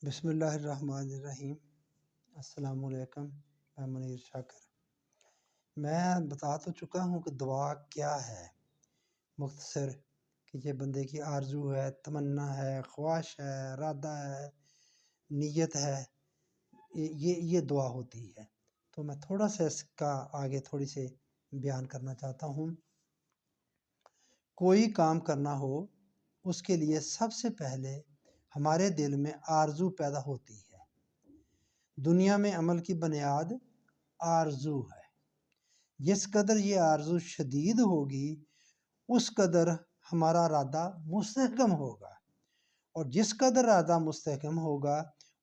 بسم اللہ الرحمن الرحیم۔ السلام علیکم۔ میں منیر شاکر۔ میں بتا تو چکا ہوں کہ دعا کیا ہے، مختصر کہ یہ بندے کی آرزو ہے، تمنا ہے، خواہش ہے، ارادہ ہے، نیت ہے، یہ دعا ہوتی ہے۔ تو میں تھوڑا سا اس کا آگے تھوڑی سی بیان کرنا چاہتا ہوں۔ کوئی کام کرنا ہو اس کے لیے سب سے پہلے ہمارے دل میں آرزو پیدا ہوتی ہے۔ دنیا میں عمل کی بنیاد آرزو ہے۔ جس قدر یہ آرزو شدید ہوگی اس قدر ہمارا ارادہ مستحکم ہوگا، اور جس قدر ارادہ مستحکم ہوگا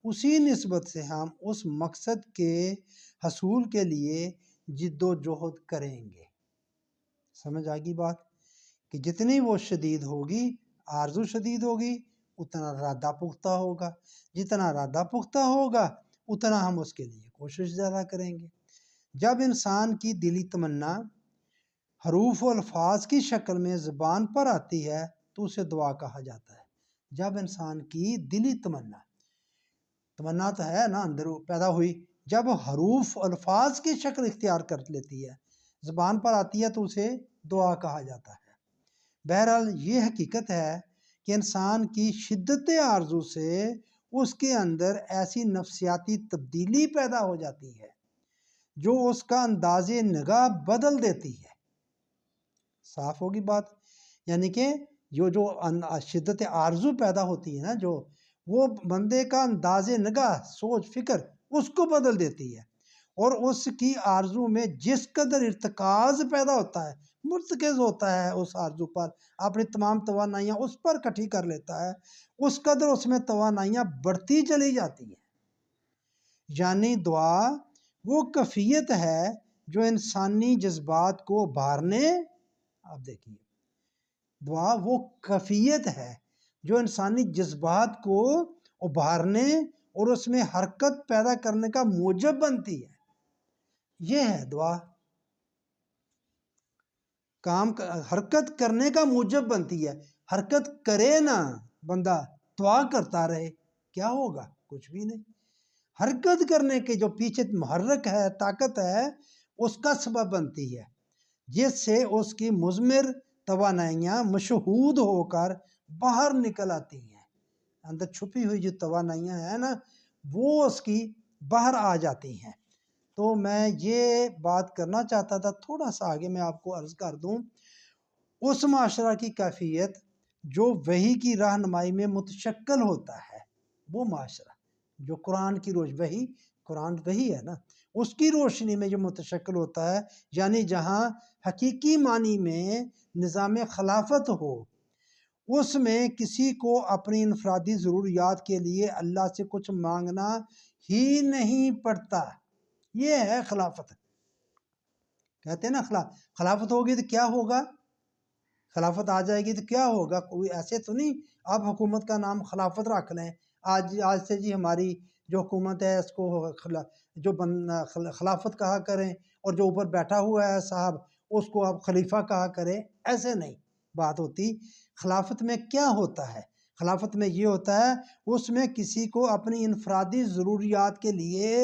اسی نسبت سے ہم اس مقصد کے حصول کے لیے جد و جہد کریں گے۔ سمجھ آگی بات؟ کہ جتنی وہ شدید ہوگی، آرزو شدید ہوگی، اتنا ارادہ پختہ ہوگا، جتنا ارادہ پختہ ہوگا اتنا ہم اس کے لیے کوشش زیادہ کریں گے۔ جب انسان کی دلی تمنا حروف و الفاظ کی شکل میں زبان پر آتی ہے تو اسے دعا کہا جاتا ہے۔ جب انسان کی دلی تمنا تو ہے نا، اندر پیدا ہوئی، جب حروف الفاظ کی شکل اختیار کر لیتی ہے، زبان پر آتی ہے، تو اسے دعا کہا جاتا ہے۔ بہرحال یہ حقیقت ہے کہ انسان کی شدت آرزو سے اس کے اندر ایسی نفسیاتی تبدیلی پیدا ہو جاتی ہے جو اس کا انداز نگاہ بدل دیتی ہے۔ صاف ہوگی بات؟ یعنی کہ جو شدت آرزو پیدا ہوتی ہے نا، جو وہ بندے کا انداز نگاہ، سوچ، فکر اس کو بدل دیتی ہے، اور اس کی آرزو میں جس قدر ارتکاز پیدا ہوتا ہے، مرتکز ہوتا ہے اس آرزو پر، اپنی تمام توانائیاں اس پر اکٹھی کر لیتا ہے، اس قدر اس میں توانائیاں بڑھتی چلی جاتی ہیں۔ یعنی دعا وہ کیفیت ہے جو انسانی جذبات کو ابھارنے، آپ دیکھیے، دعا وہ کیفیت ہے جو انسانی جذبات کو ابھارنے اور اس میں حرکت پیدا کرنے کا موجب بنتی ہے۔ یہ ہے دعا، حرکت کرنے کا موجب بنتی ہے۔ حرکت کرے نا بندہ، دعا کرتا رہے، کیا ہوگا؟ کچھ بھی نہیں۔ حرکت کرنے کے جو پیچھے محرک ہے، طاقت ہے، اس کا سبب بنتی ہے، جس سے اس کی مضمر توانائیاں مشہود ہو کر باہر نکل آتی ہیں۔ اندر چھپی ہوئی جو توانائیاں ہیں نا، وہ اس کی باہر آ جاتی ہیں۔ تو میں یہ بات کرنا چاہتا تھا، تھوڑا سا آگے میں آپ کو عرض کر دوں۔ اس معاشرہ کی کیفیت جو وحی کی رہنمائی میں متشکل ہوتا ہے، وہ معاشرہ جو قرآن کی قرآن وحی ہے نا، اس کی روشنی میں جو متشکل ہوتا ہے، یعنی جہاں حقیقی معنی میں نظام خلافت ہو، اس میں کسی کو اپنی انفرادی ضروریات کے لیے اللہ سے کچھ مانگنا ہی نہیں پڑتا۔ یہ ہے خلافت۔ کہتے ہیں نا خلافت ہوگی تو کیا ہوگا؟ خلافت آ جائے گی تو کیا ہوگا؟ کوئی ایسے تو نہیں آپ حکومت کا نام خلافت رکھ لیں، آج سے جی ہماری جو حکومت ہے اس کو خلافت کہا کریں، اور جو اوپر بیٹھا ہوا ہے صاحب اس کو آپ خلیفہ کہا کریں۔ ایسے نہیں بات ہوتی۔ خلافت میں کیا ہوتا ہے؟ خلافت میں یہ ہوتا ہے، اس میں کسی کو اپنی انفرادی ضروریات کے لیے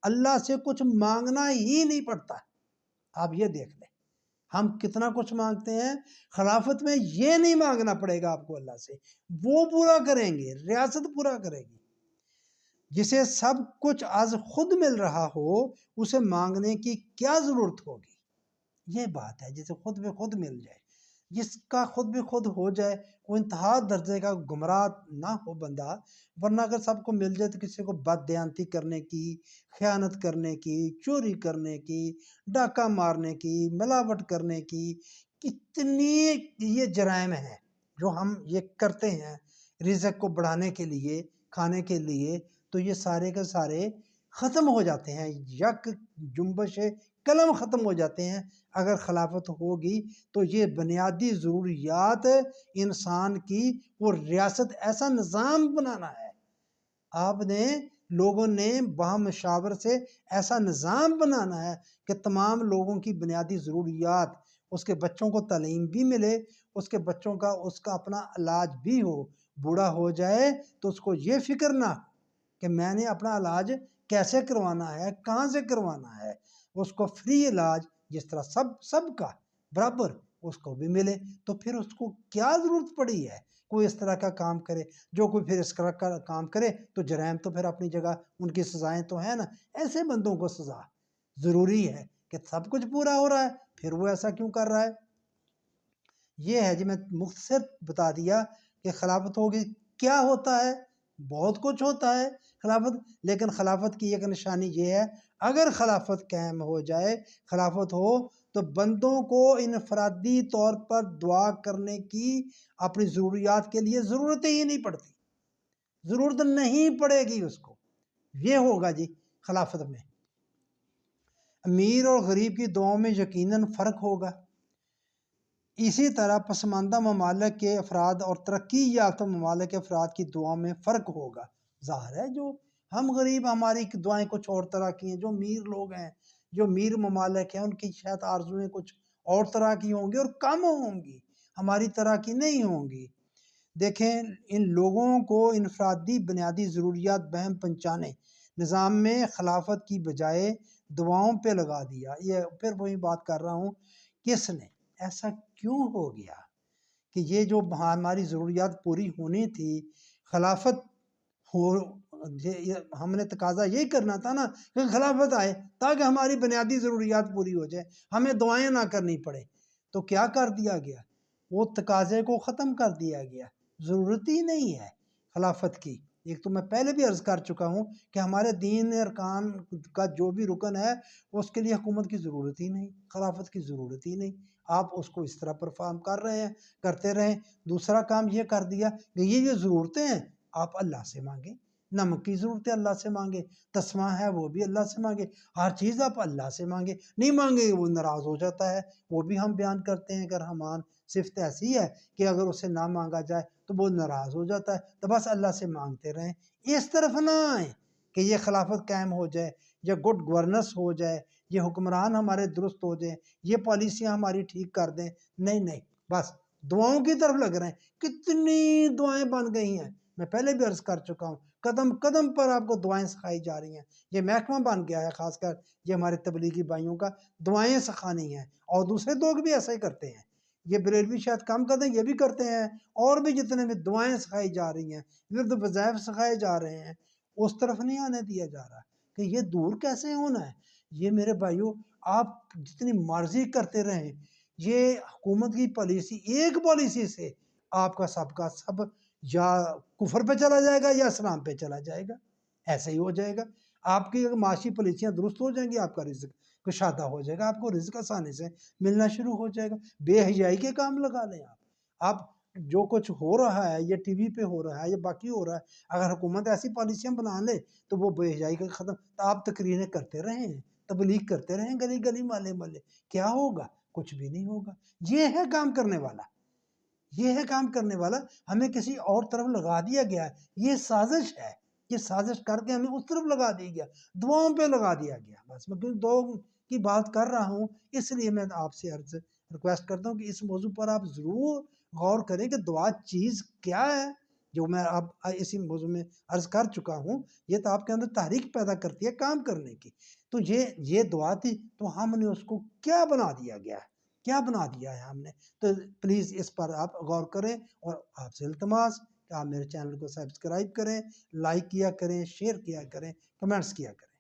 اللہ سے کچھ مانگنا ہی نہیں پڑتا۔ آپ یہ دیکھ لیں ہم کتنا کچھ مانگتے ہیں، خلافت میں یہ نہیں مانگنا پڑے گا آپ کو اللہ سے، وہ پورا کریں گے، ریاست پورا کرے گی۔ جسے سب کچھ از خود مل رہا ہو اسے مانگنے کی کیا ضرورت ہوگی؟ یہ بات ہے، جسے خود بے خود مل جائے، جس کا خود بے خود ہو جائے، وہ انتہا درجے کا گمراہ نہ ہو بندہ۔ ورنہ اگر سب کو مل جائے تو کسی کو بد دیانتی کرنے کی، خیانت کرنے کی، چوری کرنے کی، ڈاکہ مارنے کی، ملاوٹ کرنے کی، کتنی یہ جرائم ہیں جو ہم یہ کرتے ہیں رزق کو بڑھانے کے لیے، کھانے کے لیے، تو یہ سارے کے سارے ختم ہو جاتے ہیں، یک جنبش قلم ختم ہو جاتے ہیں۔ اگر خلافت ہوگی تو یہ بنیادی ضروریات انسان کی، وہ ریاست ایسا نظام بنانا ہے، آپ نے لوگوں نے باہم مشاور سے ایسا نظام بنانا ہے کہ تمام لوگوں کی بنیادی ضروریات، اس کے بچوں کو تعلیم بھی ملے، اس کے بچوں کا اپنا علاج بھی ہو، بوڑھا ہو جائے تو اس کو یہ فکر نہ، کہ میں نے اپنا علاج کیسے کروانا ہے، کہاں سے کروانا ہے، اس کو فری علاج جس طرح سب کا برابر اس کو بھی ملے، تو پھر اس کو کیا ضرورت پڑی ہے کوئی اس طرح کا کام کرے؟ جو کوئی پھر اس طرح کا کام کرے تو جرائم تو پھر اپنی جگہ ان کی سزائیں تو ہیں نا، ایسے بندوں کو سزا ضروری ہے کہ سب کچھ پورا ہو رہا ہے پھر وہ ایسا کیوں کر رہا ہے؟ یہ ہے جی، میں مختصر بتا دیا کہ خلافت ہوگی کیا ہوتا ہے، بہت کچھ ہوتا ہے خلافت، لیکن خلافت کی ایک نشانی یہ ہے اگر خلافت قائم ہو جائے، خلافت ہو تو بندوں کو انفرادی طور پر دعا کرنے کی اپنی ضروریات کے لیے ضرورت ہی نہیں پڑتی، ضرورت نہیں پڑے گی اس کو، یہ ہوگا جی خلافت میں۔ امیر اور غریب کی دعاؤں میں یقیناً فرق ہوگا، اسی طرح پسماندہ ممالک کے افراد اور ترقی یافتہ ممالک کے افراد کی دعاؤں میں فرق ہوگا۔ ظاہر ہے جو ہم غریب ہماری دعائیں کچھ اور طرح کی ہیں، جو امیر لوگ ہیں، جو امیر ممالک ہیں، ان کی شاید آرزویں کچھ اور طرح کی ہوں گی اور کم ہوں گی، ہماری طرح کی نہیں ہوں گی۔ دیکھیں ان لوگوں کو انفرادی بنیادی ضروریات بہم پہنچانے نظام میں خلافت کی بجائے دعاؤں پہ لگا دیا۔ یہ پھر وہی بات کر رہا ہوں، کس نے ایسا کیوں ہو گیا کہ یہ جو ہماری ضروریات پوری ہونی تھی خلافت ہو، ہم نے تقاضا یہی کرنا تھا نا کہ خلافت آئے تاکہ ہماری بنیادی ضروریات پوری ہو جائے، ہمیں دعائیں نہ کرنی پڑے، تو کیا کر دیا گیا؟ وہ تقاضے کو ختم کر دیا گیا، ضرورت ہی نہیں ہے خلافت کی۔ ایک تو میں پہلے بھی عرض کر چکا ہوں کہ ہمارے دین ارکان کا جو بھی رکن ہے اس کے لیے حکومت کی ضرورت ہی نہیں، خلافت کی ضرورت ہی نہیں، آپ اس کو اس طرح پرفارم کر رہے ہیں، کرتے رہیں۔ دوسرا کام یہ کر دیا کہ یہ ضرورتیں ہیں آپ اللہ سے مانگیں، نمک کی ضرورت ہے اللہ سے مانگے، تسمہ ہے وہ بھی اللہ سے مانگے، ہر چیز آپ اللہ سے مانگے، نہیں مانگے وہ ناراض ہو جاتا ہے۔ وہ بھی ہم بیان کرتے ہیں کہ رحمان صفت ایسی ہے کہ اگر اسے نہ مانگا جائے تو وہ ناراض ہو جاتا ہے، تو بس اللہ سے مانگتے رہیں، اس طرف نہ آئیں کہ یہ خلافت قائم ہو جائے، یہ گڈ گورننس ہو جائے، یہ حکمران ہمارے درست ہو جائیں، یہ پالیسیاں ہماری ٹھیک کر دیں، نہیں بس دعاؤں کی طرف لگ رہے ہیں۔ کتنی دعائیں بن گئی ہیں، میں پہلے بھی عرض کر چکا ہوں، قدم قدم پر آپ کو دعائیں سکھائی جا رہی ہیں، یہ محکمہ بن گیا ہے، خاص کر یہ ہمارے تبلیغی بھائیوں کا دعائیں سکھانی ہیں، اور دوسرے لوگ بھی ایسا ہی کرتے ہیں، یہ بریلوی شاید کم کرتے ہیں، یہ بھی کرتے ہیں، اور بھی جتنے بھی دعائیں سکھائی جا رہی ہیں، ورد وظائف سکھائے جا رہے ہیں، اس طرف نہیں آنے دیا جا رہا کہ یہ دور کیسے ہونا ہے۔ یہ میرے بھائیوں آپ جتنی مرضی کرتے رہیں، یہ حکومت کی پالیسی ایک پالیسی سے آپ کا سب یا کفر پہ چلا جائے گا یا اسلام پہ چلا جائے گا، ایسے ہی ہو جائے گا۔ آپ کی معاشی پالیسیاں درست ہو جائیں گی، آپ کا رزق کشادہ ہو جائے گا، آپ کو رزق آسانی سے ملنا شروع ہو جائے گا۔ بے حیائی کے کام لگا لیں آپ جو کچھ ہو رہا ہے یہ ٹی وی پہ ہو رہا ہے یا باقی ہو رہا ہے، اگر حکومت ایسی پالیسیاں بنا لے تو وہ بے حیائی کا ختم، تو آپ تقریریں کرتے رہیں، تبلیغ کرتے رہیں، گلی گلی محلے محلے، کیا ہوگا؟ کچھ بھی نہیں ہوگا۔ یہ ہے کام کرنے والا، یہ ہے کام کرنے والا، ہمیں کسی اور طرف لگا دیا گیا ہے، یہ سازش ہے، یہ سازش کر کے ہمیں اس طرف لگا دیا گیا، دعاؤں پہ لگا دیا گیا۔ بس میں دعاؤں کی بات کر رہا ہوں، اس لیے میں آپ سے ریکویسٹ کرتا ہوں کہ اس موضوع پر آپ ضرور غور کریں کہ دعا چیز کیا ہے، جو میں اب اسی موضوع میں عرض کر چکا ہوں، یہ تو آپ کے اندر تحریک پیدا کرتی ہے کام کرنے کی۔ تو یہ دعا تھی، تو ہم نے اس کو کیا بنا دیا گیا ہے، کیا بنا دیا ہے ہم نے؟ تو پلیز اس پر آپ غور کریں، اور آپ سے التماس کہ آپ میرے چینل کو سبسکرائب کریں، لائک کیا کریں، شیئر کیا کریں، کمنٹس کیا کریں۔